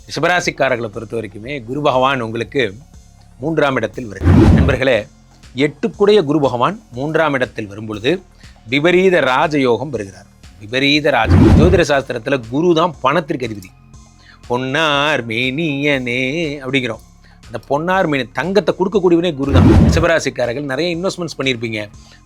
ரிஷபராசிக்காரர்களை பொறுத்த வரைக்குமே குரு பகவான் உங்களுக்கு 3ஆம் இடத்தில் வருகிறார். நண்பர்களே, 8 குரு பகவான் 3ஆம் இடத்தில் வரும் பொழுது விபரீத ராஜயோகம் பெறுகிறார். விபரீத ராஜயோகம் ஜோதிட சாஸ்திரத்தில் குரு தான் பணத்திற்கு அதிபதி. பொன்னார் மேனியனே அப்படிங்கிறோம். அந்த பொன்னார் மேனி தங்கத்தை கொடுக்கக்கூடியவனே குரு தான். ரிஷபராசிக்காரர்கள் நிறைய இன்வெஸ்ட்மெண்ட்ஸ் பண்ணியிருப்பீங்க.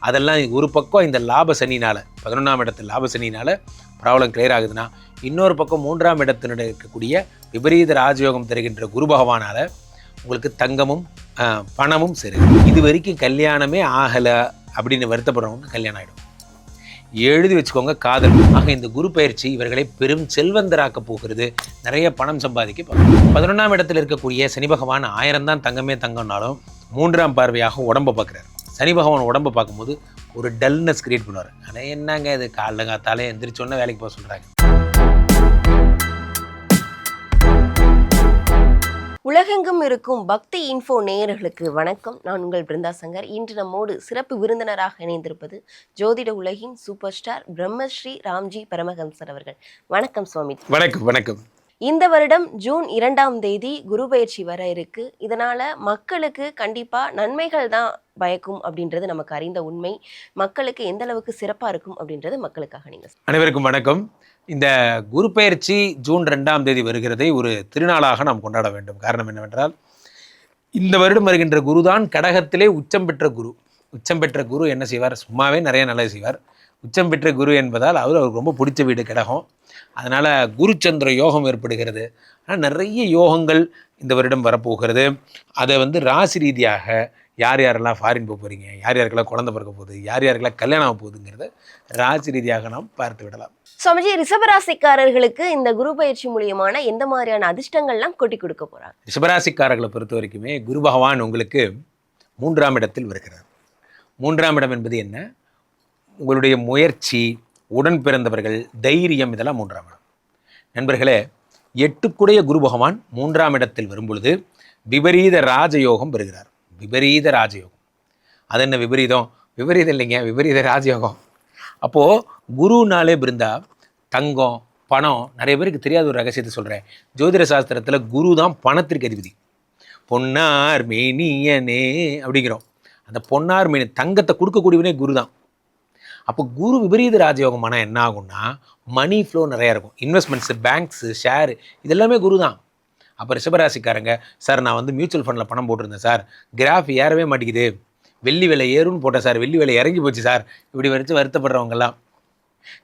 அதெல்லாம் ஒரு பக்கம் இந்த லாப சனினால் 11ஆம் இடத்தில் லாப சனினால் ப்ராப்ளம் கிளியர் ஆகுதுன்னா, இன்னொரு பக்கம் 3ஆம் இடத்தினுடைய இருக்கக்கூடிய விபரீத ராஜயோகம் தருகின்ற குரு பகவானால் உங்களுக்கு தங்கமும் பணமும் சரி. இது வரைக்கும் கல்யாணமே ஆகலை அப்படின்னு வருத்தப்படுறவங்க கல்யாணம் ஆகிடும். எழுதி வச்சுக்கோங்க, காதல். ஆக இந்த குரு பயிற்சி இவர்களை பெரும் செல்வந்தராக்க போகிறது. நிறைய பணம் சம்பாதிக்க போகிறது. 11ஆம் இடத்தில் இருக்கக்கூடிய சனி பகவான் 1000 தான் தங்கமே தங்கம்னாலும் 3ஆம் பார்வையாக உடம்பை பார்க்குறாரு. சனி பகவான் உடம்பை பார்க்கும்போது ஒரு டல்னஸ் கிரியேட் பண்ணுவார். ஆனால் என்னங்க இது காலைல காத்தாலே எந்திரிச்சோன்னே வேலைக்கு போக சொல்கிறாங்க. உலகெங்கும் இருக்கும் பக்தி இன்ஃபோ நேயர்களுக்கு வணக்கம். நான் உங்கள் பிருந்தா சங்கர். இன்று நம்மோடு சிறப்பு விருந்தினராக இணைந்திருப்பது ஜோதிட உலகின் சூப்பர் ஸ்டார் பிரம்மஸ்ரீ ராம்ஜி பரமஹம்சர் அவர்கள். வணக்கம் சுவாமி. வணக்கம். வணக்கம். இந்த வருடம் ஜூன் 2ஆம் தேதி குரு பயிற்சி வர இருக்கு. இதனால மக்களுக்கு கண்டிப்பா நன்மைகள் தான் பயக்கும் அப்படின்றது நமக்கு அறிந்த உண்மை. மக்களுக்கு எந்த அளவுக்கு சிறப்பா இருக்கும் அப்படின்றது மக்களுக்காக நீங்க. அனைவருக்கும் வணக்கம். இந்த குரு பயிற்சி ஜூன் 2ஆம் தேதி வருகிறதை ஒரு திருநாளாக நாம் கொண்டாட வேண்டும். காரணம் என்னவென்றால், இந்த வருடம் வருகின்ற குரு தான் கடகத்திலே உச்சம் பெற்ற குரு. உச்சம் பெற்ற குரு என்ன செய்வார்? சும்மாவே நிறைய நல்லது செய்வார். உச்சம் பெற்ற குரு என்பதால் அவருக்கு ரொம்ப பிடிச்ச வீடு கடகம். அதனால் குருச்சந்திர யோகம் ஏற்படுகிறது. ஆனால் நிறைய யோகங்கள் இந்த வருடம் வரப்போகிறது. அதை ராசி ரீதியாக யார் யாரெல்லாம் ஃபாரின் போக போகிறீங்க, யார் யாருக்கெல்லாம் குழந்தை பிறக்க போகுது, யார் யாருக்கெல்லாம் கல்யாணம் ஆக போகுதுங்கிறத ராசி ரீதியாக நாம் பார்த்து விடலாம். சுவாமிஜி, ரிஷபராசிக்காரர்களுக்கு இந்த குரு பயிற்சி மூலியமான எந்த மாதிரியான அதிர்ஷ்டங்கள்லாம் கொட்டி கொடுக்க போறாங்க? ரிஷபராசிக்காரர்களை பொறுத்த வரைக்குமே குரு பகவான் உங்களுக்கு 3ஆம் இடத்தில் வருகிறார். 3ஆம் இடம் என்பது என்ன? உங்களுடைய முயற்சி, உடன் பிறந்தவர்கள், தைரியம், இதெல்லாம் 3ஆம் இடம். நண்பர்களே, 8 குரு பகவான் 3ஆம் இடத்தில் வரும் பொழுது விபரீத ராஜயோகம் பெறுகிறார். விபரீத ராஜயோகம். அது என்ன விபரீதம்? விபரீதம் இல்லைங்க, விபரீத ராஜயோகம். அப்போது குருனாலே பிருந்தா தங்கம், பணம். நிறைய பேருக்கு தெரியாத ஒரு ரகசியத்தை சொல்கிறேன். ஜோதிட சாஸ்திரத்தில் குரு தான் பணத்திற்கு அதிபதி. பொன்னார் மேனியனே அப்படிங்கிறோம். அந்த பொன்னார் மேனி தங்கத்தை கொடுக்கக்கூடியவனே குரு தான். அப்போ குரு விபரீத ராஜயோகம் ஆனால் என்ன ஆகும்னா, மணி ஃப்ளோ நிறையா இருக்கும். இன்வெஸ்ட்மெண்ட்ஸு, பேங்க்ஸு, ஷேரு, இதெல்லாமே குரு தான். அப்போ ரிஷபராசிக்காரங்க, சார் நான் மியூச்சுவல் ஃபண்டில் பணம் போட்டிருந்தேன் சார், கிராஃப் ஏறவே மாட்டேங்குது, வெள்ளி விலை ஏறும்னு போட்டேன் சார், வெள்ளி விலை இறங்கி போச்சு சார், இப்படி வரைச்சு வருத்தப்படுறவங்கெல்லாம்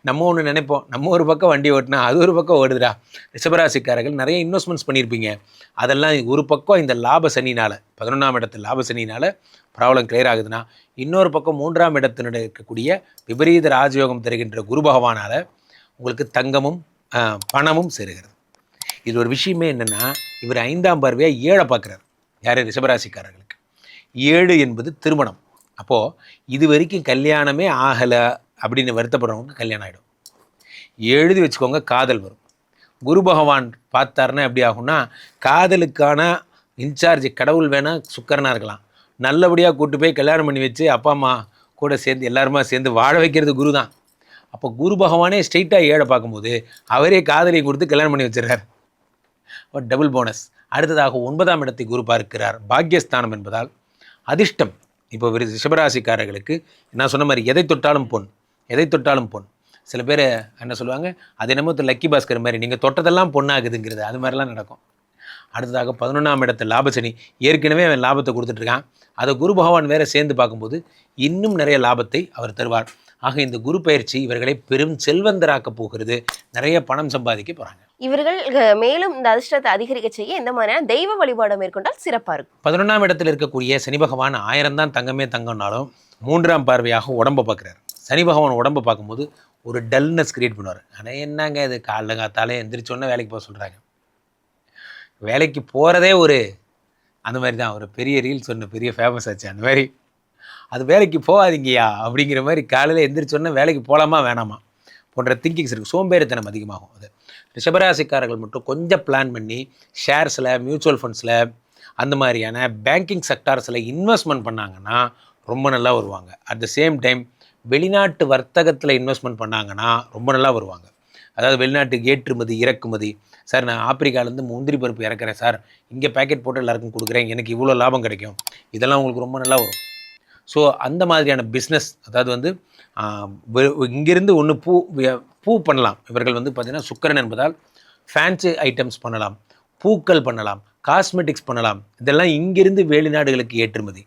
நம்ம ஒன்று நினைப்போம், நம்ம ஒரு பக்கம் வண்டி ஓட்டினா அது ஒரு பக்கம் ஓடுதுடா. ரிஷபராசிக்காரர்கள் நிறைய இன்வெஸ்ட்மெண்ட்ஸ் பண்ணியிருப்பீங்க. அதெல்லாம் ஒரு பக்கம் இந்த லாப சனினால் 11ஆம் இடத்தில் லாப சனினால் ப்ராப்ளம் கிளியர் ஆகுதுன்னா, இன்னொரு பக்கம் 3ஆம் இடத்தினுடைய இருக்கக்கூடிய விபரீத ராஜயோகம் தருகின்ற குரு பகவானால் உங்களுக்கு தங்கமும் பணமும் சேருகிறது. இது ஒரு விஷயமே என்னென்னா, இவர் 5ஆம் பார்வையாக 7 பார்க்குறாரு. யார்? ரிஷபராசிக்காரர்களுக்கு 7 என்பது திருமணம். அப்போது இது வரைக்கும் கல்யாணமே ஆகலை அப்படின்னு வருத்தப்படுறவங்க கல்யாணம் ஆகிடும். எழுதி வச்சுக்கோங்க, காதல் வரும். குரு பகவான் பார்த்தாருன்னா எப்படி ஆகும்னா, காதலுக்கான இன்சார்ஜ் கடவுள் வேணால் சுக்கரனாக இருக்கலாம். நல்லபடியாக கூட்டு போய் கல்யாணம் பண்ணி வச்சு அப்பா அம்மா கூட சேர்ந்து எல்லாருமா சேர்ந்து வாழ வைக்கிறது குரு தான். அப்போ குரு பகவானே ஸ்ட்ரெயிட்டாக 7 பார்க்கும்போது அவரே காதலை கொடுத்து கல்யாணம் பண்ணி வச்சிடறார். Double bonus. அடுத்ததாக 9ஆம் இடத்தை குரு பார்க்கிறார். பாக்யஸ்தானம் என்பதால் அதிர்ஷ்டம். இப்போ ரிஷபராசிக்காரர்களுக்கு நான் சொன்ன மாதிரி எதை தொட்டாலும் பொன், எதை தொட்டாலும் பொன். சில பேர் என்ன சொல்லுவாங்க, அது என்னமோ லக்கி பாஸ்கர் மாதிரி நீங்கள் தொட்டதெல்லாம் பொண்ணாகுதுங்கிறது, அது மாதிரிலாம் நடக்கும். அடுத்ததாக 11ஆம் இடத்தில் லாபசனி. ஏற்கனவே அவன் லாபத்தை கொடுத்துட்ருக்கான். அதை குரு பகவான் வேறு சேர்ந்து பார்க்கும்போது இன்னும் நிறைய லாபத்தை அவர் தருவார். ஆக இந்த குரு பயிற்சி இவர்களை பெரும் செல்வந்தராக்க போகிறது. நிறைய பணம் சம்பாதிக்க போகிறாங்க. இவர்கள் மேலும் இந்த அதிர்ஷ்டத்தை அதிகரிக்க செய்ய எந்த மாதிரியான தெய்வ வழிபாடு மேற்கொண்டால் சிறப்பாக இருக்கும்? 11ஆம் இடத்தில் இருக்கக்கூடிய சனி பகவான் 1000 தான் தங்கமே தங்கம்னாலும் 3ஆம் பார்வையாக உடம்பை பார்க்குறாரு. சனி பகவான் உடம்பை பார்க்கும்போது ஒரு டல்னஸ் கிரியேட் பண்ணுவார். ஆனால் என்னங்க இது காலைல காத்தாலே எந்திரிச்சோன்னே வேலைக்கு போக சொல்கிறாங்க. வேலைக்கு போகிறதே அந்த மாதிரி தான். ஒரு பெரிய ரீல்ஸ் ஒன்று பெரிய ஃபேமஸ் ஆச்சு. அந்த மாதிரி அது வேலைக்கு போகாதீங்கயா அப்படிங்கிற மாதிரி காலையில் எந்திரிச்சோன்னே வேலைக்கு போகலாமா வேணாமா போன்ற திங்கிங்ஸ் இருக்குது. சோம்பேறித்தனம் அதிகமாகும். அது ரிஷபராசிக்காரர்கள் மட்டும் கொஞ்சம் பிளான் பண்ணி ஷேர்ஸில், மியூச்சுவல் ஃபண்ட்ஸில், அந்த மாதிரியான பேங்கிங் செக்டார்ஸில் இன்வெஸ்ட்மெண்ட் பண்ணாங்கன்னா ரொம்ப நல்லா வருவாங்க. அட் த சேம் டைம் வெளிநாட்டு வர்த்தகத்தில் இன்வெஸ்ட்மெண்ட் பண்ணாங்கன்னா ரொம்ப நல்லா வருவாங்க. அதாவது வெளிநாட்டுக்கு ஏற்றுமதி இறக்குமதி. சார் நான் ஆப்பிரிக்காலேருந்து முந்திரி பருப்பு இறக்குறேன் சார், இங்கே பேக்கெட் போட்டு எல்லாருக்கும் கொடுக்குறேன், எனக்கு இவ்வளோ லாபம் கிடைக்கும், இதெல்லாம் உங்களுக்கு ரொம்ப நல்லா வரும். ஸோ அந்த மாதிரியான பிஸ்னஸ், அதாவது வந்து இங்கேருந்து ஒன்று பூ பண்ணலாம். இவர்கள் வந்து பார்த்திங்கன்னா சுக்கிரன் என்பதால் ஃபேன்சி ஐட்டம்ஸ் பண்ணலாம், பூக்கள் பண்ணலாம், காஸ்மெட்டிக்ஸ் பண்ணலாம். இதெல்லாம் இங்கிருந்து வெளிநாடுகளுக்கு ஏற்றுமதி.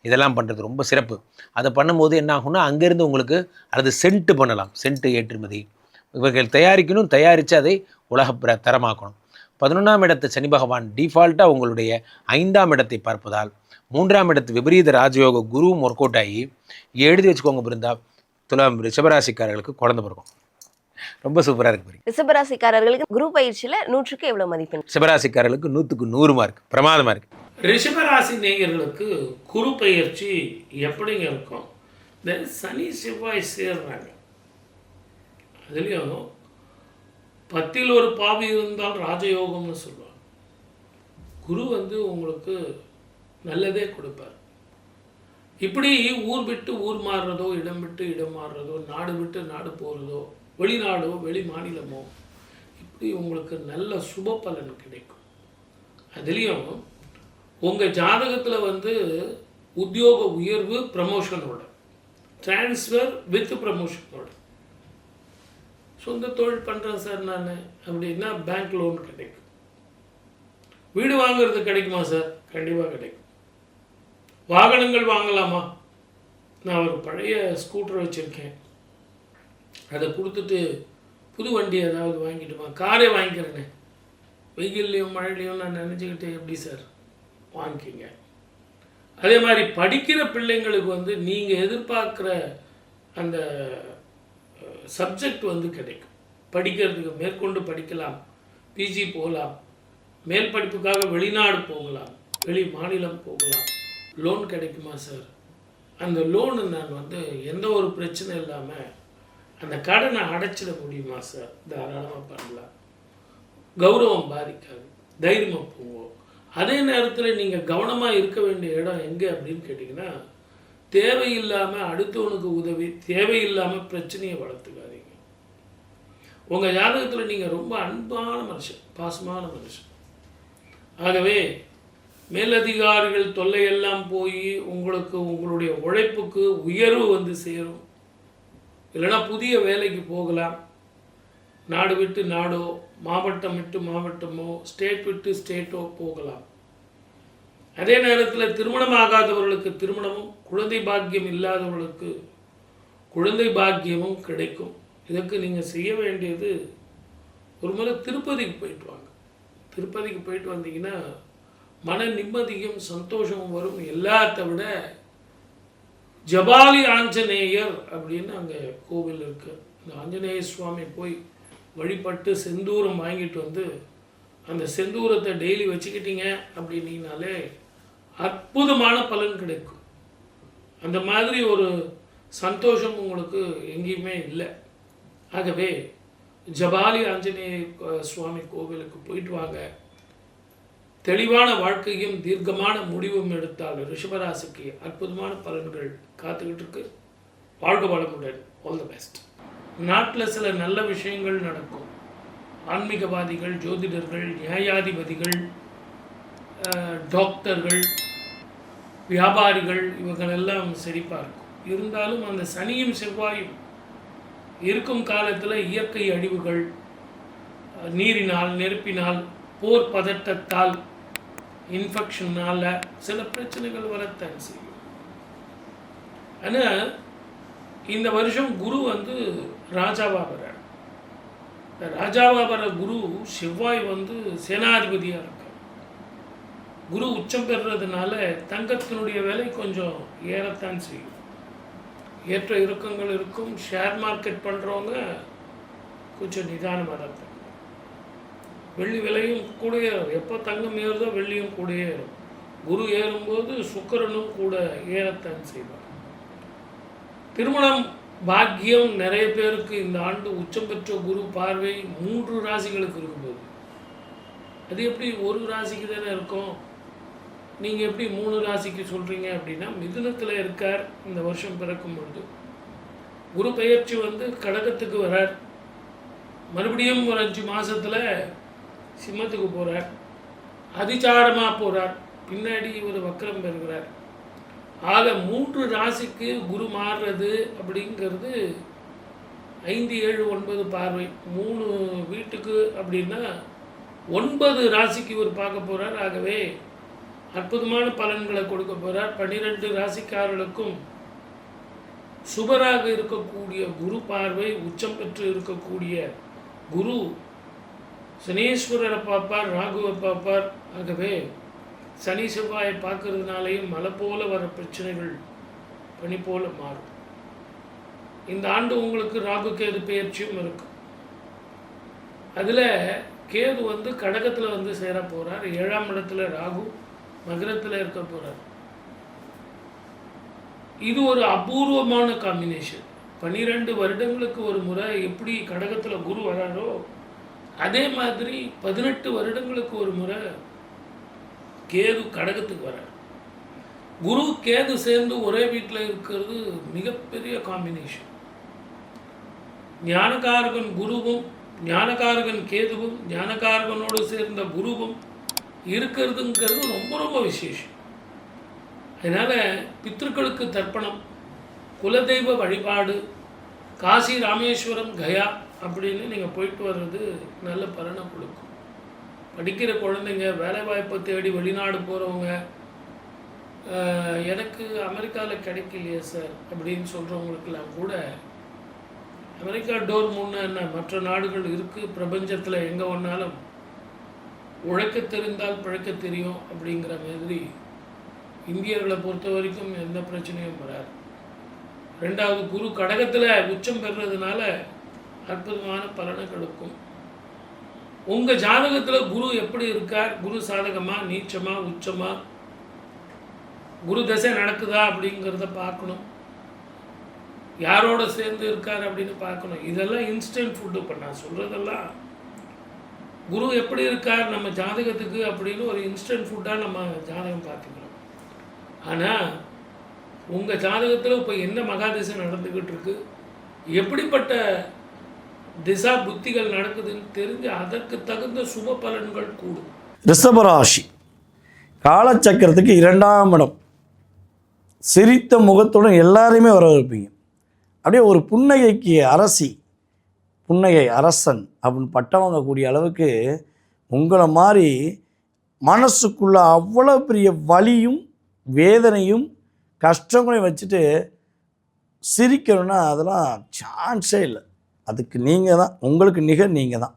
இதெல்லாம் பண்ணுறது ரொம்ப சிறப்பு. அதை பண்ணும்போது என்ன ஆகும்னா அங்கேருந்து உங்களுக்கு அல்லது சென்ட்டு பண்ணலாம், சென்ட்டு ஏற்றுமதி. இவர்கள் தயாரிக்கணும், தயாரித்து அதை உலக தரமாக்கணும். 11ஆம் இடத்து சனி பகவான் டிஃபால்ட்டாக உங்களுடைய 5ஆம் இடத்தை பார்ப்பதால் 3ஆம் இடத்து விபரீத ராஜயோக குருவும் ஒர்க் அவுட் ஆகி எழுதி வச்சுக்கோங்க பிருந்தா, துலாம் ரிஷபராசிக்காரர்களுக்கு குழந்தை பிறக்கும். ரொம்ப சூப்பராக இருக்கு. ரிஷபராசிக்காரர்களுக்கு குரு பயிற்சியில் 100க்கு எவ்வளோ மதிப்பெண்? ரிஷபராசிக்காரர்களுக்கு 100க்கு 100 மார்க், பிரமாதமாக இருக்குது. ரிஷபராசி நேயர்களுக்கு குரு பயிற்சி எப்படிங்க இருக்கும்? இந்த சனி செவ்வாய் சேர்றாங்க, அதுலேயும் 10ல் ஒரு பாவி இருந்தால் ராஜயோகம்னு சொல்லுவாங்க. குரு வந்து உங்களுக்கு நல்லதே கொடுப்பார். இப்படி ஊர் விட்டு ஊர் மாறுறதோ, இடம் விட்டு இடம் மாறுறதோ, நாடு விட்டு நாடு போகிறதோ, வெளிநாடோ வெளி மாநிலமோ, இப்படி உங்களுக்கு நல்ல சுப பலன் கிடைக்கும். அதுலேயும் உங்கள் ஜாதகத்தில் வந்து உத்தியோக உயர்வு ப்ரமோஷனோட, டிரான்ஸ்ஃபர் வித் ப்ரமோஷனோட, சொந்த தொழில் பண்ணுறேன் சார் நான் அப்படின்னா பேங்க் லோன் கிடைக்கும். வீடு வாங்குறது கிடைக்குமா சார்? கண்டிப்பாக கிடைக்கும். வாகனங்கள் வாங்கலாமா? நான் ஒரு பழைய ஸ்கூட்டர் வச்சுருக்கேன், அதை கொடுத்துட்டு புது வண்டி ஏதாவது வாங்கிட்டுமா, காரே வாங்கிக்கிறேனே, வெயில்லையும் மழையிலையும் நான் நினச்சிக்கிட்டே எப்படி சார்? வாங்கிக்கிங்க. அதே மாதிரி படிக்கிற பிள்ளைங்களுக்கு வந்து நீங்கள் எதிர்பார்க்குற அந்த சப்ஜெக்ட் வந்து கிடைக்கும். படிக்கிறதுக்கு மேற்கொண்டு படிக்கலாம், பிஜி போகலாம், மேல் படிப்புக்காக வெளிநாடு போகலாம், வெளி மாநிலம் போகலாம். லோன் கிடைக்குமா சார்? அந்த லோனு நான் வந்து எந்த ஒரு பிரச்சனை இல்லாமல் அந்த கடனை அடைச்சிட முடியுமா சார்? தாராளமாக பண்ணலாம். கௌரவம் பாதிக்காது, தைரியமாக போவோம். அதே நேரத்தில் நீங்கள் கவனமாக இருக்க வேண்டிய இடம் எங்கே அப்படின்னு கேட்டிங்கன்னா, தேவையில்லாமல் அடுத்தவனுக்கு உதவி, தேவையில்லாமல் பிரச்சனையை வளர்த்துக்காதீங்க. உங்கள் ஜாதகத்தில் நீங்கள் ரொம்ப அன்பான மனுஷன், பாசமான மனுஷன். ஆகவே மேலதிகாரிகள் தொல்லையெல்லாம் போய் உங்களுக்கு உங்களுடைய உழைப்புக்கு உயர்வு வந்து சேரும். இல்லைனா புதிய வேலைக்கு போகலாம். நாடு விட்டு நாடோ, மாவட்டம் விட்டு மாவட்டமோ, ஸ்டேட் விட்டு ஸ்டேட்டோ போகலாம். அதே நேரத்தில் திருமணம் ஆகாதவர்களுக்கு திருமணமும், குழந்தை பாக்கியம் இல்லாதவர்களுக்கு குழந்தை பாக்கியமும் கிடைக்கும். இதற்கு நீங்கள் செய்ய வேண்டியது, ஒரு முறை திருப்பதிக்கு போயிட்டு வாங்க. திருப்பதிக்கு போயிட்டு வந்தீங்கன்னா மன நிம்மதியும் சந்தோஷமும் வரும். எல்லாத்த விட ஜபாலி ஆஞ்சநேயர் அப்படின்னு அங்கே கோவில் இருக்குது. இந்த ஆஞ்சநேய சுவாமி போய் வழிபட்டு செந்தூரம் வாங்கிட்டு வந்து அந்த செந்தூரத்தை டெய்லி வச்சுக்கிட்டீங்க அப்படின்னீங்கனாலே அற்புதமான பலன் கிடைக்கும். அந்த மாதிரி ஒரு சந்தோஷம் உங்களுக்கு எங்கேயுமே இல்லை. ஆகவே ஜபாலி ஆஞ்சநேய சுவாமி கோவிலுக்கு போயிட்டு வாங்க. தெளிவான வாழ்க்கையும் தீர்க்கமான முடிவும் எடுத்தால் ரிஷபராசிக்கு அற்புதமான பலன்கள் காத்துக்கிட்டு இருக்கு. வாழ்க வளமுடன். All the best. நாட்டில் சில நல்ல விஷயங்கள் நடக்கும். ஆன்மீகவாதிகள், ஜோதிடர்கள், நியாயாதிபதிகள், டாக்டர்கள், வியாபாரிகள், இவங்களெல்லாம் செழிப்பாக இருக்கும். இருந்தாலும் அந்த சனியும் செவ்வாயும் இருக்கும் காலத்தில் இயற்கை அழிவுகள், நீரினால், நெருப்பினால், போர் பதட்டத்தால், இன்ஃபெக்ஷனால் சில பிரச்சனைகள் வரத்தான் செய்யும். ஆனால் இந்த வருஷம் குரு வந்து ராஜாவாக வர்றார். ராஜாவாக வர குரு செவ்வாய் வந்து சேனாதிபதியாக இருக்கார். குரு உச்சம் பெறுறதுனால தங்கத்தினுடைய விலை கொஞ்சம் ஏறத்தான் செய்யும். ஏற்ற இறக்கங்கள் இருக்கும். ஷேர் மார்க்கெட் பண்ணுறவங்க கொஞ்சம் நிதானமாக தான் இருக்கும். வெள்ளி விலையும் கூட ஏறும். எப்போ தங்கம் ஏறுதோ வெள்ளியும் கூட ஏறும். குரு ஏறும்போது சுக்கிரனும் கூட ஏறத்தான் செய்வார். திருமணம் பாக்கியம் நிறைய பேருக்கு இந்த ஆண்டு உச்சம் பெற்ற குரு பார்வை 3 ராசிகளுக்கு இருக்கும்போது, அது எப்படி ஒரு ராசிக்கு தானே இருக்கும்? நீங்கள் எப்படி 3 ராசிக்கு சொல்கிறீங்க அப்படின்னா, மிதுனத்தில் இருக்கார் இந்த வருஷம் பிறக்கும் பொழுது. குரு பெயர்ச்சி வந்து கடகத்துக்கு வரார். மறுபடியும் ஒரு 5 மாசத்துல சிம்மத்துக்கு போகிறார், அதிசாரமாக போகிறார், பின்னாடி ஒரு வக்கரம் பெறுகிறார். ஆக 3 ராசிக்கு குரு மாறுறது அப்படிங்கிறது 5, 7, 9 பார்வை, 3 வீட்டுக்கு அப்படின்னா 9 ராசிக்கு இவர் பார்க்க போகிறார். ஆகவே அற்புதமான பலன்களை கொடுக்க போகிறார். 12 ராசிக்காரர்களுக்கும் சுபராக இருக்கக்கூடிய குரு பார்வை, உச்சம் பெற்று இருக்கக்கூடிய குரு சனீஸ்வரரை பார்ப்பார், ராகுவை பார்ப்பார். ஆகவே சனி செவ்வாயை பார்க்கறதுனாலையும் மழை போல வர பிரச்சனைகள் பனி போல மாறும். இந்த ஆண்டு உங்களுக்கு ராகு கேது பெயர்ச்சியும் இருக்கு. அதில் கேது கடகத்தில் சேர போகிறார். 7ஆம் இடத்துல ராகு மகரத்தில் இருக்க போகிறார். இது ஒரு அபூர்வமான காம்பினேஷன். 12 வருடங்களுக்கு ஒரு முறை எப்படி கடகத்தில் குரு வராரோ அதே மாதிரி 18 வருடங்களுக்கு ஒரு முறை கேது கடகத்துக்கு வரார். குரு கேது சேர்ந்து ஒரே வீட்டில் இருக்கிறது மிகப்பெரிய காம்பினேஷன். ஞானகாரகன் குருவும் ஞானகாரகன் கேதுவும் ஞானகாரகனோடு சேர்ந்த குருவும் இருக்கிறதுங்கிறது ரொம்ப ரொம்ப விசேஷம். அதனால் பித்ருக்களுக்கு தர்ப்பணம், குலதெய்வ வழிபாடு, காசி ராமேஸ்வரம் கயா அப்படின்னு நீங்கள் போயிட்டு வர்றது நல்ல பலனை கொடுக்கும். படிக்கிற குழந்தைங்க, வேலைவாய்ப்பை தேடி வெளிநாடு போகிறவங்க, எனக்கு அமெரிக்காவில் கிடைக்கலையே சார் அப்படின்னு சொல்கிறவங்களுக்கெல்லாம் கூட அமெரிக்கா டோர் முன்னே என்ன மற்ற நாடுகள் இருக்குது. பிரபஞ்சத்தில் எங்கே ஒன்றாலும் உழைக்க தெரிந்தால் பிழைக்க தெரியும் அப்படிங்கிற மாதிரி இந்தியர்களை பொறுத்த வரைக்கும் எந்த பிரச்சனையும் வராது. 2வது குரு கடகத்தில் உச்சம் பெறுறதுனால அற்புதமான பலனை கொடுக்கும். உங்கள் ஜாதகத்தில் குரு எப்படி இருக்கார், குரு சாதகமா நீச்சமா உச்சமா, குரு தசை நடக்குதா அப்படிங்கிறத பார்க்கணும். யாரோட சேர்ந்து இருக்கார் அப்படின்னு பார்க்கணும். இதெல்லாம் இன்ஸ்டன்ட் ஃபுட்டு. இப்போ நான் சொல்கிறதெல்லாம் குரு எப்படி இருக்கார் நம்ம ஜாதகத்துக்கு அப்படின்னு ஒரு இன்ஸ்டன்ட் ஃபுட்டாக நம்ம ஜாதகம் பார்த்துக்கலாம். ஆனால் உங்கள் ஜாதகத்தில் இப்போ என்ன மகாதிசை நடந்துக்கிட்டு இருக்கு, எப்படிப்பட்ட திசா புத்திகள் நடக்குதுன்னு தெரிஞ்சு அதற்கு தகுந்த சுப பலன்கள் கூடும். ரிஷபராசி காலச்சக்கரத்துக்கு 2ஆம் இடம். சிரித்த முகத்துடன் எல்லாரையுமே வரவேற்பீங்க. அப்படியே ஒரு புன்னகைக்கு அரசி, புன்னகை அரசன் அப்படின்னு பட்டம் வாங்கக்கூடிய அளவுக்கு உங்களை மாதிரி மனசுக்குள்ள அவ்வளோ பெரிய வலியும் வேதனையும் கஷ்டங்களையும் வச்சுட்டு சிரிக்கணும்னா அதெல்லாம் சான்ஸே இல்லை. அதுக்கு நீங்கள் தான், உங்களுக்கு நிகர் நீங்கள் தான்.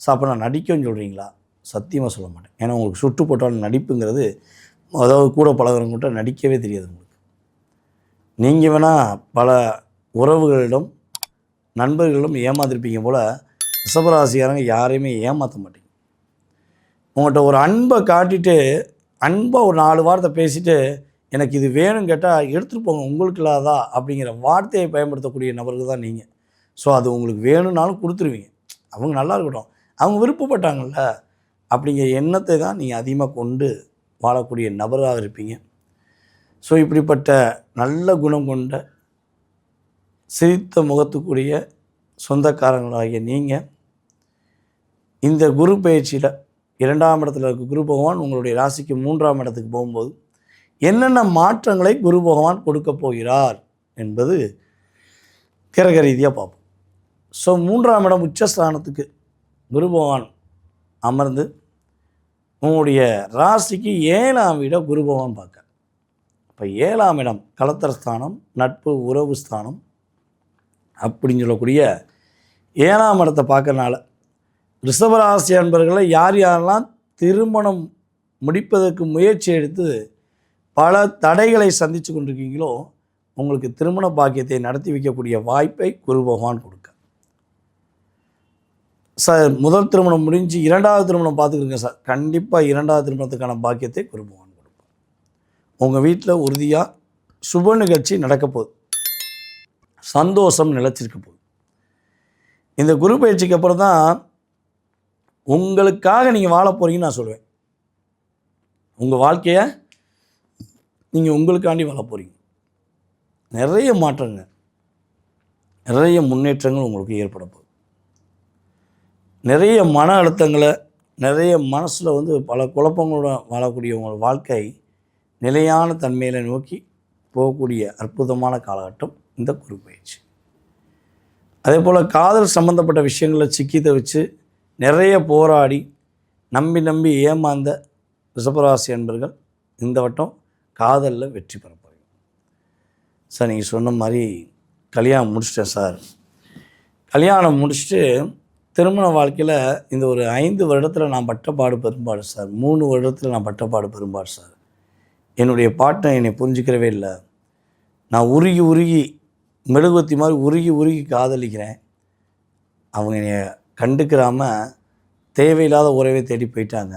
ஸோ அப்போ நான் நடிக்கணும்னு சொல்கிறீங்களா? சத்தியமாக சொல்ல மாட்டேன். ஏன்னா உங்களுக்கு சுட்டு போட்டாலும் நடிப்புங்கிறது, அதாவது கூட பழகிறவங்ககிட்ட நடிக்கவே தெரியாது உங்களுக்கு. நீங்கள் வேணால் பல உறவுகளிடம் நண்பர்களிடம் ஏமாத்திருப்பீங்க போல், ரிஷபராசிக்காரங்க யாரையுமே ஏமாற்ற மாட்டீங்க. உங்கள்கிட்ட ஒரு அன்பை காட்டிட்டு, அன்பாக ஒரு 4 வார்த்தை பேசிவிட்டு எனக்கு இது வேணும்னு கேட்டால் எடுத்துகிட்டு போங்க உங்களுக்கு இல்லாதா அப்படிங்கிற வார்த்தையை பயன்படுத்தக்கூடிய நபர்கள் தான் நீங்கள். ஸோ அது உங்களுக்கு வேணும்னாலும் கொடுத்துருவீங்க. அவங்க நல்லா இருக்கட்டும், அவங்க விருப்பப்பட்டாங்கள்ல அப்படிங்கிற எண்ணத்தை தான் நீங்கள் அதிகமாக கொண்டு வாழக்கூடிய நபராக இருப்பீங்க. ஸோ இப்படிப்பட்ட நல்ல குணம் கொண்ட சிரித்த முகத்துக்குரிய சொந்தக்காரங்களாகிய நீங்கள் இந்த குரு பயிற்சியில் 2ஆம் இடத்துல இருக்க குரு பகவான் உங்களுடைய ராசிக்கு 3ஆம் இடத்துக்கு போகும்போது என்னென்ன மாற்றங்களை குரு பகவான் கொடுக்க போகிறார் என்பது கிரக ரீதியாக பார்ப்போம். ஸோ 3ஆம் இடம் உச்சஸ்தானத்துக்கு குரு பகவான் அமர்ந்து உங்களுடைய ராசிக்கு 7ஆம் இடம் குரு பகவான் பார்க்க. இப்போ 7ஆம் இடம் கலத்திரஸ்தானம், நட்பு, உறவு ஸ்தானம் அப்படின்னு சொல்லக்கூடிய 7ஆம் இடத்தை பார்க்கறனால ரிஷபராசி அன்பர்களை யாரெல்லாம் திருமணம் முடிப்பதற்கு முயற்சி எடுத்து பல தடைகளை சந்தித்து கொண்டிருக்கீங்களோ உங்களுக்கு திருமண பாக்கியத்தை நடத்தி வைக்கக்கூடிய வாய்ப்பை குரு பகவான் கொடுக்க. சார் முதல் திருமணம் முடிஞ்சு 2வது திருமணம் பார்த்துக்கிருங்க சார், கண்டிப்பாக 2வது திருமணத்துக்கான பாக்கியத்தை குரு பகவான் கொடுப்பார். உங்கள் வீட்டில் உறுதியாக சுப நிகழ்ச்சி நடக்க போகுது, சந்தோஷம் நிலச்சிருக்க போகுது. இந்த குரு பயிற்சிக்கு அப்புறம் தான் உங்களுக்காக நீங்கள் வாழ போகிறீங்கன்னு நான் சொல்லுவேன். உங்கள் வாழ்க்கையை நீங்கள் உங்களுக்காண்டி வாழ போகிறீங்க. நிறைய மாற்றங்கள், நிறைய முன்னேற்றங்கள் உங்களுக்கு ஏற்பட போகுது. நிறைய மன அழுத்தங்களை, நிறைய மனசில் வந்து பல குழப்பங்களோட வாழக்கூடிய உங்கள் வாழ்க்கை நிலையான தன்மையில் நோக்கி போகக்கூடிய அற்புதமான காலகட்டம் இந்த குரு பயிற்சி. அதே போல் காதல் சம்மந்தப்பட்ட விஷயங்களில் சிக்கி தவிச்சு நிறைய போராடி நம்பி ஏமாந்த ரிஷபராசி அன்பர்கள் இந்த வட்டம் காதலில் வெற்றி பெற போகிறீங்க. சார் நீங்கள் சொன்ன மாதிரி கல்யாணம் முடிச்சிட்டேன் சார். கல்யாணம் முடிச்சுட்டு திருமண வாழ்க்கையில் இந்த ஒரு 5 வருடத்தில் நான் பட்டப்பாடு பெரும்பாடு சார், 3 வருடத்தில் நான் பட்டப்பாடு பெரும்பாடு சார். என்னுடைய பார்ட்னர் என்னை புரிஞ்சுக்கிறவே இல்லை. நான் உருகி மெழுகுவத்தி மாதிரி உருகி காதலிக்கிறேன். அவங்க என்னை கண்டுக்கிறாமல் தேவையில்லாத உறவை தேடி போயிட்டாங்க.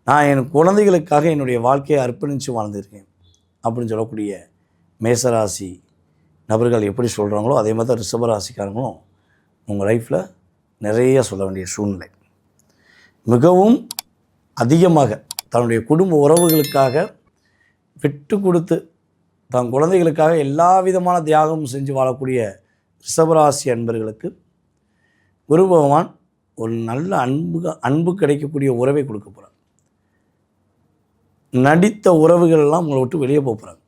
நான் என் குழந்தைகளுக்காக என்னுடைய வாழ்க்கையை அர்ப்பணித்து வாழ்ந்துருக்கேன் அப்படின்னு சொல்லக்கூடிய மேசராசி நபர்கள் எப்படி சொல்கிறாங்களோ அதே மாதிரி தான் ரிஷபராசிக்காரங்களும் உங்கள் லைஃப்பில் நிறைய சொல்ல வேண்டிய சூழ்நிலை. மிகவும் அதிகமாக தன்னுடைய குடும்ப உறவுகளுக்காக விட்டு கொடுத்து தன் குழந்தைகளுக்காக எல்லா விதமான தியாகமும் செஞ்சு வாழக்கூடிய ரிஷபராசி அன்பர்களுக்கு குரு பகவான் ஒரு நல்ல அன்பு கிடைக்கக்கூடிய உறவை கொடுக்க போகிறார். நடித்த உறவுகளெல்லாம் உங்களை விட்டு வெளியே போகிறாங்க.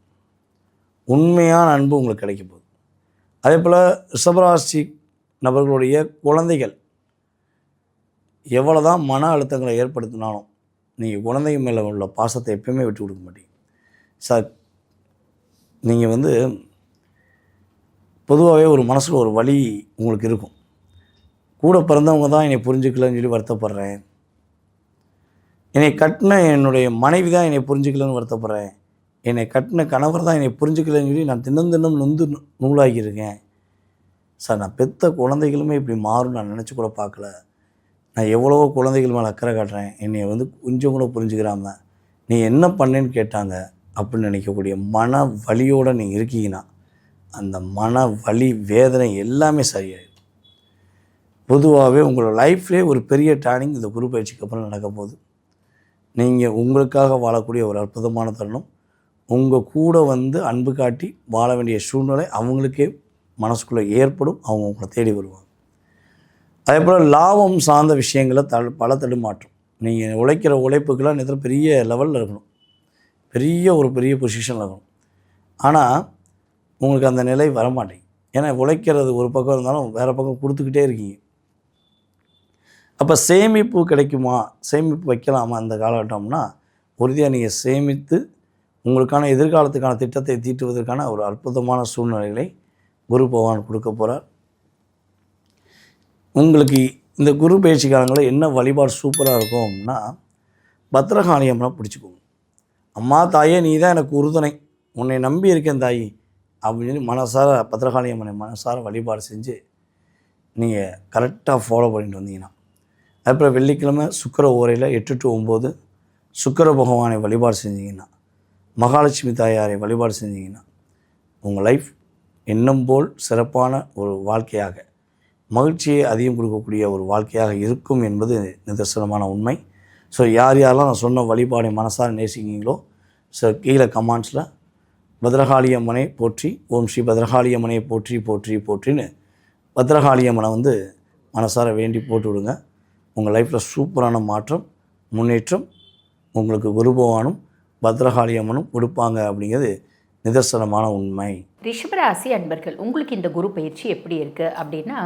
உண்மையான அன்பு உங்களுக்கு கிடைக்க போகுது. அதே போல் ரிஷபராசி நபர்களுடைய குழந்தைகள் எவ்வளோ தான் மன அழுத்தங்களை ஏற்படுத்தினாலும் நீங்கள் குழந்தைங்க மேலே உள்ள பாசத்தை எப்பயுமே விட்டு கொடுக்க மாட்டீங்க சார். நீங்கள் வந்து பொதுவாகவே ஒரு மனசில் ஒரு வலி உங்களுக்கு இருக்கும். கூட பிறந்தவங்க தான் என்னை புரிஞ்சுக்கலன்னு சொல்லி வருத்தப்படுறேன். என்னை கட்டின என்னுடைய மனைவி தான் என்னை புரிஞ்சுக்கலன்னு வருத்தப்படுறேன். என்னை கட்டின கணவர் தான் என்னை புரிஞ்சுக்கலன்னு சொல்லி நான் தினம் நூலாகியிருக்கேன் சார். நான் பெற்ற குழந்தைகளுமே இப்படி மாறும் நான் நினச்சி கூட பார்க்கல. நான் எவ்வளவோ குழந்தைகள் மேலே அக்கறை காட்டுறேன், என்னை வந்து கொஞ்சம் கூட புரிஞ்சுக்கிறாம நீ என்ன பண்ணேன்னு கேட்டாங்க அப்படின்னு நினைக்கக்கூடிய மன வலியோடு நீங்கள் இருக்கீங்கன்னா அந்த மன வலி வேதனை எல்லாமே சரியாயிடும். பொதுவாகவே உங்களோட லைஃப்லேயே ஒரு பெரிய டேர்னிங் இந்த குரு பயிற்சிக்கு அப்புறம் நடக்க போகுது. நீங்கள் உங்களுக்காக வாழக்கூடிய ஒரு அற்புதமான தருணம். உங்கள் கூட வந்து அன்பு காட்டி வாழ வேண்டிய சூழ்நிலை அவங்களுக்கே மனசுக்குள்ளே ஏற்படும். அவங்க உங்களை தேடி வருவாங்க. அதே போல் லாபம் சார்ந்த விஷயங்களை பல தடுமாற்றம். நீங்கள் உழைக்கிற உழைப்புக்கெல்லாம் நேரத்தில் பெரிய லெவலில் இருக்கணும், பெரிய பொசிஷனில் இருக்கணும். ஆனால் உங்களுக்கு அந்த நிலை வரமாட்டேங்க. ஏன்னா உழைக்கிறது ஒரு பக்கம் இருந்தாலும் வேறு பக்கம் கொடுத்துக்கிட்டே இருக்கீங்க. அப்போ சேமிப்பு கிடைக்குமா, சேமிப்பு வைக்கலாமா அந்த காலகட்டம்னா உறுதியாக நீங்கள் சேமித்து உங்களுக்கான எதிர்காலத்துக்கான திட்டத்தை தீட்டுவதற்கான ஒரு அற்புதமான சூழ்நிலைகளை குரு பகவான் கொடுக்க போகிறார். உங்களுக்கு இந்த குரு பயிற்சி காலங்களில் என்ன வழிபாடு சூப்பராக இருக்கும் அப்படின்னா பத்திரகாளி அம்மனை பிடிச்சிக்கோங்க. அம்மா தாயே நீ தான் எனக்கு உறுதுணை, உன்னை நம்பி இருக்கேன் தாயி அப்படின்னு சொல்லி மனசார பத்திரகாளி அம்மனை மனசார வழிபாடு செஞ்சு நீங்கள் கரெக்டாக ஃபாலோ பண்ணிட்டு வந்தீங்கன்னா, அதுக்கப்புறம் வெள்ளிக்கிழமை சுக்கிர ஓரையில் 8 to 9 சுக்கிர பகவானை வழிபாடு செஞ்சிங்கன்னா, மகாலட்சுமி தாயாரை வழிபாடு செஞ்சிங்கன்னா உங்கள் லைஃப் எண்ணம் போல் சிறப்பான ஒரு வாழ்க்கையாக, மகிழ்ச்சியை அதிகம் கொடுக்கக்கூடிய ஒரு வாழ்க்கையாக இருக்கும் என்பது நிதர்சனமான உண்மை. ஸோ யாரெல்லாம் நான் சொன்ன வழிபாடை மனசார நேசிக்கிறீங்களோ ஸோ கீழே கமெண்ட்ஸில் பத்ரகாளி அம்மனை போற்றி, ஓம் ஸ்ரீ பத்ரகாளி அம்மனை போற்றி போற்றி போற்றின்னு பத்ரகாளி அம்மனை வந்து மனசார வேண்டி போட்டு விடுங்க. உங்கள் லைஃப்பில் சூப்பரான மாற்றம், முன்னேற்றம் உங்களுக்கு குரு பகவானும் பத்ரகாளி அம்மனும் கொடுப்பாங்க அப்படிங்கிறது நிதர்சனமான உண்மை. ரிஷபராசி அன்பர்கள், உங்களுக்கு இந்த குரு பயிற்சி எப்படி இருக்குது அப்படின்னா,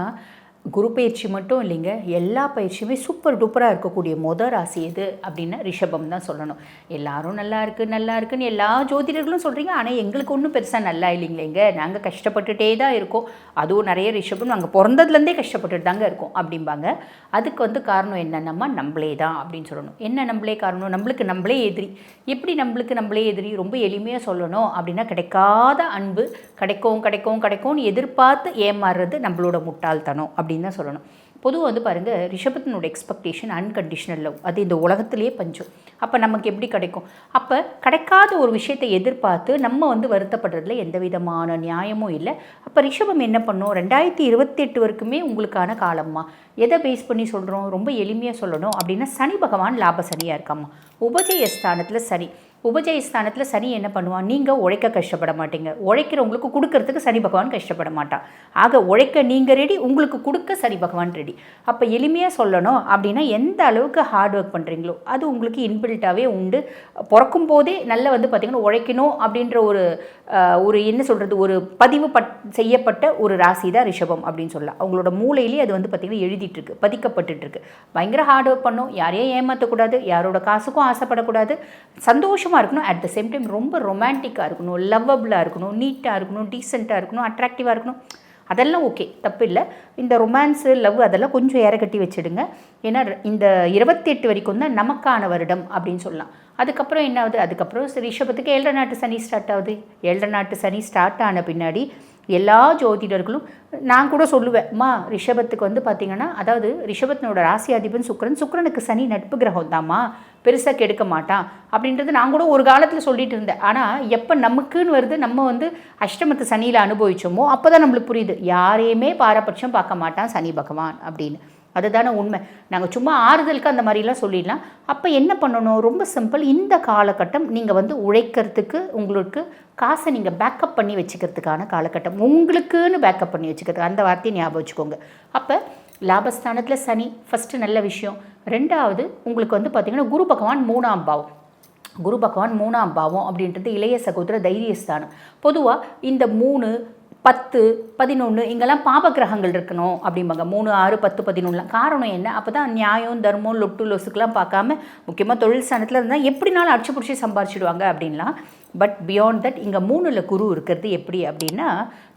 குரு பயிற்சி மட்டும் இல்லைங்க, எல்லா பயிற்சியுமே சூப்பர் டூப்பராக இருக்கக்கூடிய ராசி எது அப்படின்னா ரிஷபம் தான் சொல்லணும். எல்லாரும் நல்லா இருக்குன்னு எல்லா ஜோதிடர்களும் சொல்கிறீங்க. ஆனால் எங்களுக்கு ஒன்றும் பெருசாக நல்லா இல்லைங்களேங்க, நாங்கள் கஷ்டப்பட்டுட்டே தான் இருக்கோம். அதுவும் நிறைய ரிஷபம் நாங்கள் பிறந்ததுலேருந்தே கஷ்டப்பட்டுட்டு தாங்க இருக்கோம் அப்படிம்பாங்க. அதுக்கு வந்து காரணம் என்னென்னம்மா, நம்மளே தான் அப்படின்னு சொல்லணும். என்ன நம்மளே காரணம்? நம்மளே எதிரி. எப்படி நம்மளே எதிரி? ரொம்ப எளிமையாக சொல்லணும் அப்படின்னா, கிடைக்காத அன்பு கிடைக்கும்னு எதிர்பார்த்து ஏமாறுறது நம்மளோட முட்டாள்தனம் அப்படின்னு தான் சொல்லணும். பொதுவாக வந்து பாருங்கள், ரிஷபத்தினோட எக்ஸ்பெக்டேஷன் அன்கண்டிஷனல் லவ். அது இந்த உலகத்திலேயே பஞ்சம். அப்போ நமக்கு எப்படி கிடைக்கும்? அப்போ கிடைக்காத ஒரு விஷயத்தை எதிர்பார்த்து நம்ம வந்து வருத்தப்படுறதுல எந்த விதமான நியாயமும் இல்லை. அப்போ ரிஷபம் என்ன பண்ணும்? 2028 வரைக்குமே உங்களுக்கான காலம்மா. எதை பேஸ் பண்ணி சொல்கிறோம்? ரொம்ப எளிமையாக சொல்லணும் அப்படின்னா சனி பகவான் லாப சனியாக இருக்காம்மா. உபஜயஸ்தானத்தில் சனி. உபஜயஸ்தானத்தில் சனி என்ன பண்ணுவான்? நீங்கள் உழைக்க கஷ்டப்பட மாட்டீங்க, உழைக்கிறவங்களுக்கு கொடுக்கறதுக்கு சனி பகவான் கஷ்டப்பட மாட்டான். ஆக உழைக்க நீங்கள் ரெடி, உங்களுக்கு கொடுக்க சனி பகவான் ரெடி. அப்போ எளிமையாக சொல்லணும் அப்படின்னா எந்த அளவுக்கு ஹார்ட் ஒர்க் பண்ணுறீங்களோ அது உங்களுக்கு இன்பில்ட்டாகவே உண்டு. பிறக்கும் போதே நல்ல பார்த்திங்கன்னா உழைக்கணும் அப்படின்ற ஒரு என்ன சொல்கிறது, ஒரு பதிவு செய்யப்பட்ட ஒரு ராசி தான் ரிஷபம் அப்படின்னு சொல்லலாம். அவங்களோட மூளையிலேயே அது பார்த்திங்கன்னா எழுதிட்டுருக்கு, பதிக்கப்பட்டுருக்கு. பயங்கர ஹார்ட் ஒர்க் பண்ணும், யாரையும் ஏமாற்றக்கூடாது, யாரோட காசுக்கும் ஆசைப்படக்கூடாது, சந்தோஷமாக இருக்கணும். அட் த சேம் டைம் ரொம்ப ரொமான்டிக்காக இருக்கணும், லவ்வபுளாக இருக்கணும், நீட்டாக இருக்கணும், டீசெண்டாக இருக்கணும், அட்ராக்டிவாக இருக்கணும். அதெல்லாம் ஓகே, தப்பு இல்லை. இந்த ரொமான்ஸு, லவ் அதெல்லாம் கொஞ்சம் இறக்கட்டி வச்சுடுங்க. ஏன்னா இந்த 28 வரைக்கும் தான் நமக்கான வருடம் அப்படின்னு சொல்லலாம். அதுக்கப்புறம் என்ன ஆகுது? அதுக்கப்புறம் ரிஷபத்துக்கு 7 நாட்டு சனி ஸ்டார்ட் ஆகுது. 7 நாட்டு சனி ஸ்டார்ட் ஆன பின்னாடி எல்லா ஜோதிடர்களும் நான் கூட சொல்லுவேன்மா, ரிஷபத்துக்கு பார்த்திங்கன்னா, அதாவது ரிஷபத்தினோட ராசி அதிபன் சுக்கிரனுக்கு சனி நட்பு கிரகம் தாம்மா, பெருசாக கெடுக்க மாட்டான் அப்படின்றது நான் கூட ஒரு காலத்தில் சொல்லிட்டு இருந்தேன். ஆனால் எப்போ நமக்குன்னு வருது, நம்ம அஷ்டமத்து சனியில் அனுபவிச்சோமோ அப்போ தான் நம்மளுக்கு புரியுது, யாரையுமே பாரபட்சம் பார்க்க மாட்டான் சனி பகவான் அப்படின்னு. அதுதானே உண்மை. நாங்கள் சும்மா ஆறுதலுக்கு அந்த மாதிரிலாம் சொல்லிடலாம். அப்போ என்ன பண்ணணும்? ரொம்ப சிம்பிள். இந்த காலகட்டம் நீங்கள் உழைக்கிறதுக்கு, உங்களுக்கு காசை நீங்கள் பேக்கப் பண்ணி வச்சுக்கிறதுக்கான காலகட்டம். உங்களுக்குன்னு பேக்கப் பண்ணி வச்சுக்கிறது, அந்த வார்த்தையை ஞாபகம் வச்சுக்கோங்க. அப்போ லாபஸ்தானத்தில் சனி ஃபஸ்ட்டு நல்ல விஷயம். ரெண்டாவது உங்களுக்கு பார்த்திங்கன்னா குரு பகவான் 3ஆம் பாவம். குரு பகவான் 3ஆம் பாவம் அப்படின்றது இளைய சகோதர தைரியஸ்தானம். பொதுவாக இந்த 3, 10, 11 இங்கெல்லாம் பாப கிரகங்கள் இருக்கணும் அப்படிம்பாங்க. 3, 6, 10, 11. காரணம் என்ன? அப்போ தான் நியாயம், தர்மம், லொட்டு லொசுக்கெலாம் பார்க்காம முக்கியமாக தொழில் ஸ்தானத்தில் இருந்தால் எப்படினாலும் அடிச்சு பிடிச்சி சம்பாரிச்சிடுவாங்க அப்படின்லாம். பட் பியாண்ட் தட் இங்கே 3ல் குரு இருக்கிறது எப்படி அப்படின்னா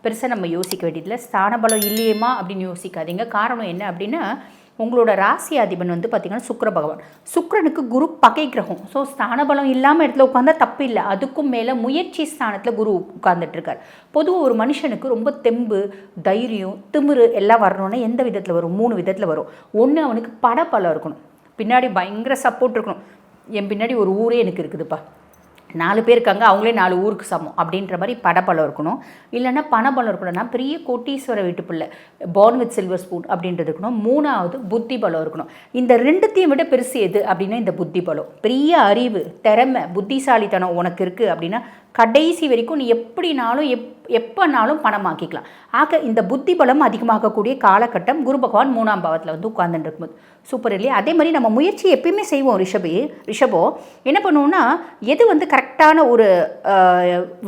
பெருசாக நம்ம யோசிக்க வேண்டியதில்லை. ஸ்தான பலம் இல்லையேமா அப்படின்னு யோசிக்காதீங்க. காரணம் என்ன அப்படின்னா உங்களோட ராசி அதிபன் பார்த்திங்கன்னா சுக்கிர பகவான். சுக்கிரனுக்கு குரு பகை கிரகம். ஸோ ஸ்தான பலம் இல்லாமல் இடத்துல உட்காந்தா தப்பு இல்லை. அதுக்கும் மேலே முயற்சி ஸ்தானத்தில் குரு உட்கார்ந்துட்டுருக்கார். பொதுவாக ஒரு மனுஷனுக்கு ரொம்ப தெம்பு, தைரியம், திமிரு எல்லாம் வரணும்னா எந்த விதத்தில் வரும்? 3 விதத்தில் வரும். ஒன்று, அவனுக்கு படப்பலம் இருக்கணும், பின்னாடி பயங்கர சப்போர்ட் இருக்கணும். என் பின்னாடி ஒரு ஊரே எனக்கு இருக்குதுப்பா, 4 பேர் இருக்காங்க, அவங்களே 4 ஊருக்கு சமம் அப்படின்ற மாதிரி படப்பலம் இருக்கணும். இல்லைன்னா பணபலம் இருக்கணும்னா பெரிய கோட்டீஸ்வர வீட்டு பிள்ளை, பார்ன் வித் சில்வர் ஸ்பூன் அப்படின்றது இருக்கணும். 3வது புத்தி பலம் இருக்கணும். இந்த 2த்தையும் விட பெருசு எது அப்படின்னா இந்த புத்தி பலம். பெரிய அறிவு, திறமை, புத்திசாலித்தனம் உனக்கு இருக்குது அப்படின்னா கடைசி வரைக்கும் நீ எப்படினாலும் எப்போனாலும் பணமாக்கிக்கலாம். ஆக இந்த புத்தி பலம் அதிகமாகக்கூடிய காலகட்டம் குரு பகவான் 3ஆம் பாவத்தில் உட்கார்ந்துட்டு இருக்கும்போது சூப்பர் இல்லையா? அதே மாதிரி நம்ம முயற்சி எப்பயுமே செய்வோம். ரிஷபம் என்ன பண்ணுவோம்னா எது கரெக்டான ஒரு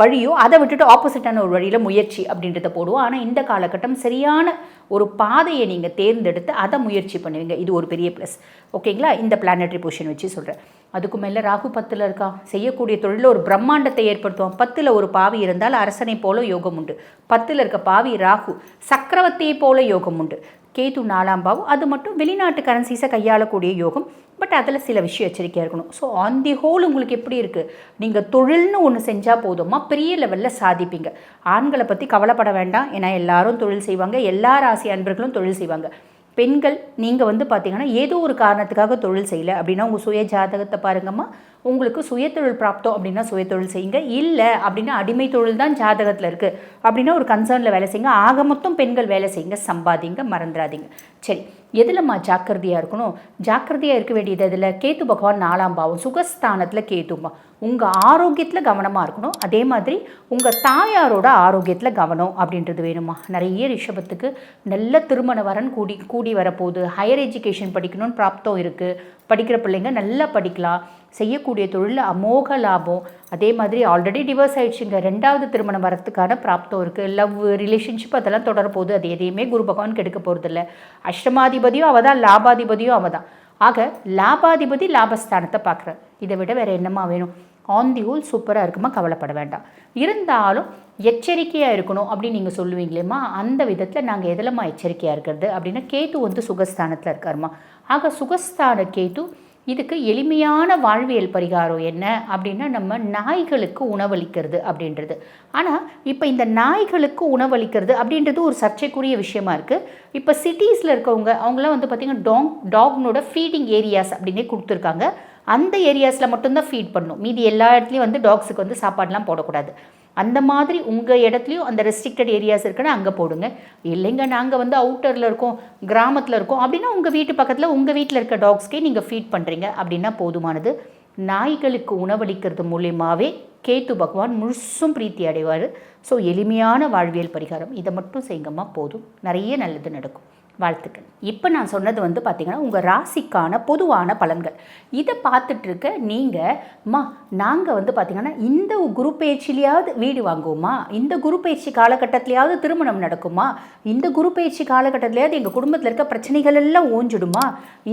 வழியோ அதை விட்டுட்டு ஆப்போசிட்டான ஒரு வழியில் முயற்சி அப்படின்றத போடுவோம். ஆனால் இந்த காலகட்டம் சரியான ஒரு பாதையை நீங்கள் தேர்ந்தெடுத்து அதை முயற்சி பண்ணுவீங்க. இது ஒரு பெரிய ப்ளஸ். ஓகேங்களா? இந்த பிளானட்டரி பொசிஷன் வச்சு சொல்கிறேன். அதுக்கு மேலே ராகு 10ல் இருக்கான். செய்யக்கூடிய தொழிலில் ஒரு பிரம்மாண்டத்தை ஏற்படுத்துவான். 10ல் ஒரு பாவி இருந்தால் அரசனை போல யோகம் உண்டு. 10ல் இருக்க பாவி ராகு சக்கரவர்த்தியை போல யோகம் உண்டு. கேது 4ஆம் பாவம், அது மட்டும் வெளிநாட்டு கரன்சிஸை கையாளக்கூடிய யோகம். பட் அதில் சில விஷயம் எச்சரிக்கையாக இருக்கணும். ஸோ ஆன் தி ஹோல் உங்களுக்கு எப்படி இருக்குது? நீங்கள் தொழில்னு ஒன்று செஞ்சால் போதுமா பெரிய லெவலில் சாதிப்பீங்க. ஆண்களை பற்றி கவலைப்பட வேண்டாம். ஏன்னா எல்லாரும் தொழில் செய்வாங்க, எல்லா ராசி அன்பர்களும் தொழில் செய்வாங்க. பெண்கள் நீங்கள் பார்த்தீங்கன்னா ஏதோ ஒரு காரணத்துக்காக தொழில் செய்யலை அப்படின்னா உங்கள் சுய ஜாதகத்தை பாருங்கம்மா. உங்களுக்கு சுயதொழில் பிராப்தம் அப்படின்னா சுயதொழில் செய்யுங்க. இல்லை அப்படின்னா அடிமை தொழில் தான் ஜாதகத்தில் இருக்குது அப்படின்னா ஒரு கன்சர்னில் வேலை செய்யுங்க. ஆக மொத்தம் பெண்கள் வேலை செய்யுங்க, சம்பாதிங்க, மறந்துடாதீங்க. சரி, எதுலம்மா ஜாக்கிரதையாக இருக்கணும்? ஜாக்கிரதையாக இருக்க வேண்டியது இதில் கேத்து பகவான் 4ஆம் பாவம் சுகஸ்தானத்தில் கேத்துமா. உங்கள் ஆரோக்கியத்தில் கவனமாக இருக்கணும். அதே மாதிரி உங்கள் தாயாரோட ஆரோக்கியத்தில் கவனம் அப்படின்றது வேணுமா. நிறைய ரிஷபத்துக்கு நல்ல திருமண வரன் கூடி வரப்போகுது. ஹையர் எஜுகேஷன் படிக்கணும்னு பிராப்தம் இருக்குது. படிக்கிற பிள்ளைங்க நல்லா படிக்கலாம். செய்யக்கூடிய தொழிலில் அமோக லாபம். அதே மாதிரி ஆல்ரெடி டிவோர்ஸ் ஆகிடுச்சுங்க, 2வது திருமணம் வரத்துக்கான பிராப்தம் இருக்குது. லவ், ரிலேஷன்ஷிப் அதெல்லாம் தொடரப்போகுது. அது எதையுமே குரு பகவான் கெடுக்க போகிறதில்ல. அஷ்டமாதிபதியும் அவள் தான், லாபாதிபதியும் அவள் தான். ஆக லாபாதிபதி லாபஸ்தானத்தை பார்க்குறேன். இதை விட வேறு என்னமா வேணும்? ஆன் தி ஹோல் சூப்பராக இருக்குமா, கவலைப்பட வேண்டாம். இருந்தாலும் எச்சரிக்கையாக இருக்கணும் அப்படின்னு நீங்கள் சொல்லுவீங்களேம்மா, அந்த விதத்தில் நாங்கள் எதிலம்மா எச்சரிக்கையாக இருக்கிறது அப்படின்னா கேத்து சுகஸ்தானத்தில் இருக்காருமா. ஆக சுகஸ்தான கேத்து இதுக்கு எளிமையான வாழ்வியல் பரிகாரம் என்ன அப்படின்னா நம்ம நாய்களுக்கு உணவளிக்கிறது அப்படின்றது. ஆனால் இப்போ இந்த நாய்களுக்கு உணவளிக்கிறது அப்படின்றது ஒரு சர்ச்சைக்குரிய விஷயமா இருக்குது. இப்போ சிட்டிஸில் இருக்கவங்க அவங்களாம் பார்த்திங்கன்னா டாக்னோட ஃபீடிங் ஏரியாஸ் அப்படின்னே கொடுத்துருக்காங்க. அந்த ஏரியாஸில் மட்டும்தான் ஃபீட் பண்ணணும். மீதி எல்லா இடத்துலையும் டாக்ஸுக்கு சாப்பாடெலாம் போடக்கூடாது. அந்த மாதிரி உங்கள் இடத்துலையும் அந்த ரெஸ்ட்ரிக்டட் ஏரியாஸ் இருக்குன்னா அங்கே போடுங்க. இல்லைங்க நாங்கள் வந்து அவுட்டரில் இருக்கோம், கிராமத்தில் இருக்கோம் அப்படின்னா உங்கள் வீட்டு பக்கத்தில் உங்கள் வீட்டில் இருக்க டாக்ஸ்க்கே நீங்கள் ஃபீட் பண்ணுறீங்க அப்படின்னா போதுமானது. நாய்களுக்கு உணவளிக்கிறது மூலியமாகவே கேத்து பகவான் முழுசும் பிரீத்தி அடைவார். ஸோ எளிமையான வாழ்வியல் பரிகாரம் இதை மட்டும் செய்யுங்கம்மா, போதும், நிறைய நல்லது நடக்கும். வாழ்த்துக்கள். இப்போ நான் சொன்னது வந்து பார்த்திங்கன்னா உங்கள் ராசிக்கான பொதுவான பலன்கள். இதை பார்த்துட்டு இருக்க நீங்கள் நாங்கள் வந்து பார்த்திங்கன்னா இந்த குரு பயிற்சியிலையாவது வீடு வாங்குவோமா, இந்த குரு பயிற்சி காலகட்டத்திலையாவது திருமணம் நடக்குமா, இந்த குரு பயிற்சி காலகட்டத்திலையாவது எங்கள் குடும்பத்தில் இருக்க பிரச்சனைகள் எல்லாம் ஓஞ்சிடுமா,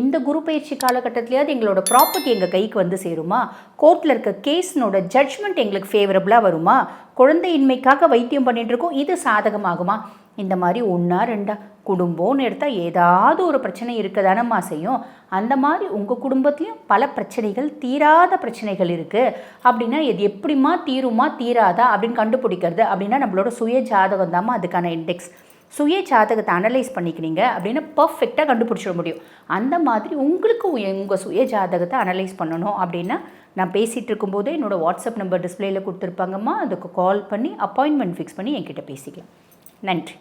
இந்த குரு பயிற்சி காலகட்டத்திலையாவது எங்களோட ப்ராப்பர்ட்டி எங்கள் கைக்கு வந்து சேருமா, கோர்ட்டில் இருக்க கேஸ்னோட ஜட்ஜ்மெண்ட் எங்களுக்கு ஃபேவரபுளாக வருமா, குழந்தையின்மைக்காக வைத்தியம் பண்ணிகிட்டு இருக்கோம், இது சாதகமாகுமா, இந்த மாதிரி 1 2 குடும்பம்னு எடுத்தால் ஏதாவது ஒரு பிரச்சனை இருக்க தானம்மா செய்யும். அந்த மாதிரி உங்கள் குடும்பத்துலேயும் பல பிரச்சனைகள், தீராத பிரச்சனைகள் இருக்குது அப்படின்னா இது எப்படிமா தீருமா தீராதா அப்படின்னு கண்டுபிடிக்கிறது அப்படின்னா நம்மளோட சுய ஜாதகம் தாம்மா அதுக்கான இண்டெக்ஸ். சுய ஜாதகத்தை அனலைஸ் பண்ணிக்கிறீங்க அப்படின்னா பர்ஃபெக்டாக கண்டுபிடிச்சிட முடியும். அந்த மாதிரி உங்களுக்கு உங்கள் சுய ஜாதகத்தை அனலைஸ் பண்ணணும் அப்படின்னா நான் பேசிகிட்டு இருக்கும்போதே என்னோடய வாட்ஸ்அப் நம்பர் டிஸ்பிளேயில் கொடுத்துருப்பாங்கம்மா, அதுக்கு கால் பண்ணி அப்பாயின்மெண்ட் ஃபிக்ஸ் பண்ணி என்கிட்ட பேசிக்கலாம். நன்றி.